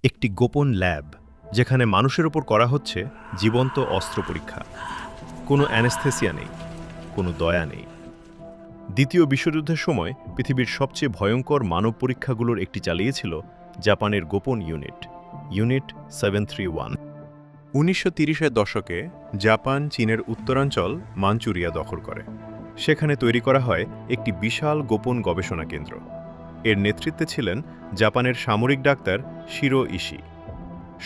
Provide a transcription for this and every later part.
একটি গোপন ল্যাব যেখানে মানুষের উপর করা হচ্ছে জীবন্ত অস্ত্র পরীক্ষা। কোনো অ্যানেস্থেসিয়া নেই, কোনো দয়া নেই। দ্বিতীয় বিশ্বযুদ্ধের সময় পৃথিবীর সবচেয়ে ভয়ঙ্কর মানব পরীক্ষাগুলোর একটি চালিয়েছিল জাপানের গোপন ইউনিট 731। 1930-এর দশকে জাপান চীনের উত্তরাঞ্চল মাঞ্চুরিয়া দখল করে। সেখানে তৈরি করা হয় একটি বিশাল গোপন গবেষণা কেন্দ্র। এর নেতৃত্বে ছিলেন জাপানের সামরিক ডাক্তার শিরো ইশি।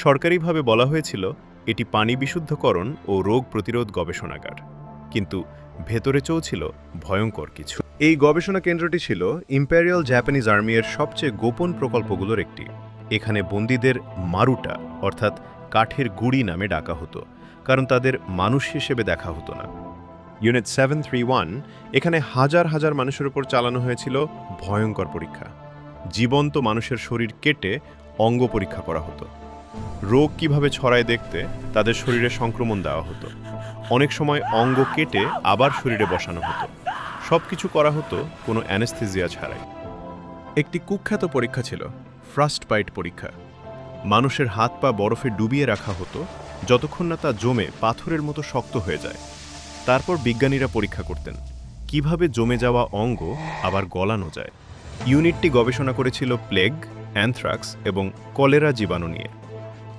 সরকারিভাবে বলা হয়েছিল এটি পানি বিশুদ্ধকরণ ও রোগ প্রতিরোধ গবেষণাগার, কিন্তু ভেতরে চলছিল ভয়ঙ্কর কিছু। এই গবেষণা কেন্দ্রটি ছিল ইম্পেরিয়াল জাপানিজ আর্মির সবচেয়ে গোপন প্রকল্পগুলোর একটি। এখানে বন্দীদের মারুটা অর্থাৎ কাঠের গুঁড়ি নামে ডাকা হতো, কারণ তাদের মানুষ হিসেবে দেখা হতো না। ইউনিট 731 এখানে হাজার হাজার মানুষের উপর চালানো হয়েছিল ভয়ঙ্কর পরীক্ষা। জীবন্ত মানুষের শরীর কেটে অঙ্গ পরীক্ষা করা হতো। রোগ কিভাবে ছড়ায় দেখতে তাদের শরীরে সংক্রমণ দেওয়া হতো। অনেক সময় অঙ্গ কেটে আবার শরীরে বসানো হতো। সবকিছু করা হতো কোনো অ্যানেস্থেসিয়া ছাড়াই। একটি কুখ্যাত পরীক্ষা ছিল ফ্রস্ট বাইট পরীক্ষা। মানুষের হাত পা বরফে ডুবিয়ে রাখা হতো যতক্ষণ না তা জমে পাথরের মতো শক্ত হয়ে যায়। তারপর বিজ্ঞানীরা পরীক্ষা করতেন কিভাবে জমে যাওয়া অঙ্গ আবার গলানো যায়। ইউনিটটি গবেষণা করেছিল প্লেগ, অ্যানথ্রাক্স এবং কলেরা জীবাণু নিয়ে।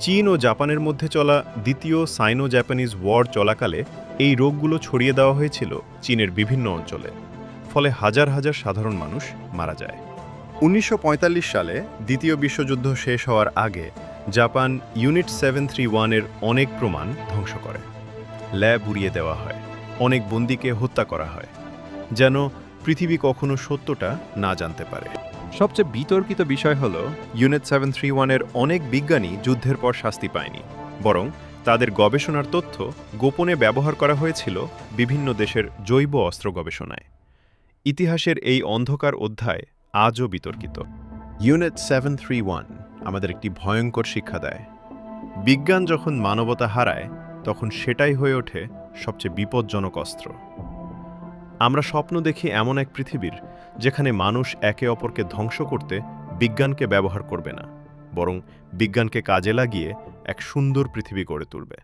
চীন ও জাপানের মধ্যে চলা দ্বিতীয় সাইনো জাপানিজ ওয়ার চলাকালে এই রোগগুলো ছড়িয়ে দেওয়া হয়েছিল চীনের বিভিন্ন অঞ্চলে, ফলে হাজার হাজার সাধারণ মানুষ মারা যায়। 1945 সালে দ্বিতীয় বিশ্বযুদ্ধ শেষ হওয়ার আগে জাপান ইউনিট 731-এর অনেক প্রমাণ ধ্বংস করে। ল্যাব উড়িয়ে দেওয়া হয়, অনেক বন্দীকে হত্যা করা হয়, যেন পৃথিবী কখনো সত্যটা না জানতে পারে। সবচেয়ে বিতর্কিত বিষয় হল ইউনিট 731-এর অনেক বিজ্ঞানী যুদ্ধের পর শাস্তি পায়নি, বরং তাদের গবেষণার তথ্য গোপনে ব্যবহার করা হয়েছিল বিভিন্ন দেশের জৈব অস্ত্র গবেষণায়। ইতিহাসের এই অন্ধকার অধ্যায় আজও বিতর্কিত। ইউনিট 731 আমাদের একটি ভয়ঙ্কর শিক্ষা দেয়। বিজ্ঞান যখন মানবতা হারায়, তখন সেটাই হয়ে ওঠে সবচেয়ে বিপজ্জনক অস্ত্র। আমরা স্বপ্ন দেখি এমন এক পৃথিবীর যেখানে মানুষ একে অপরকে ধ্বংস করতে বিজ্ঞানকে ব্যবহার করবে না, বরং বিজ্ঞানকে কাজে লাগিয়ে এক সুন্দর পৃথিবী গড়ে তুলবে।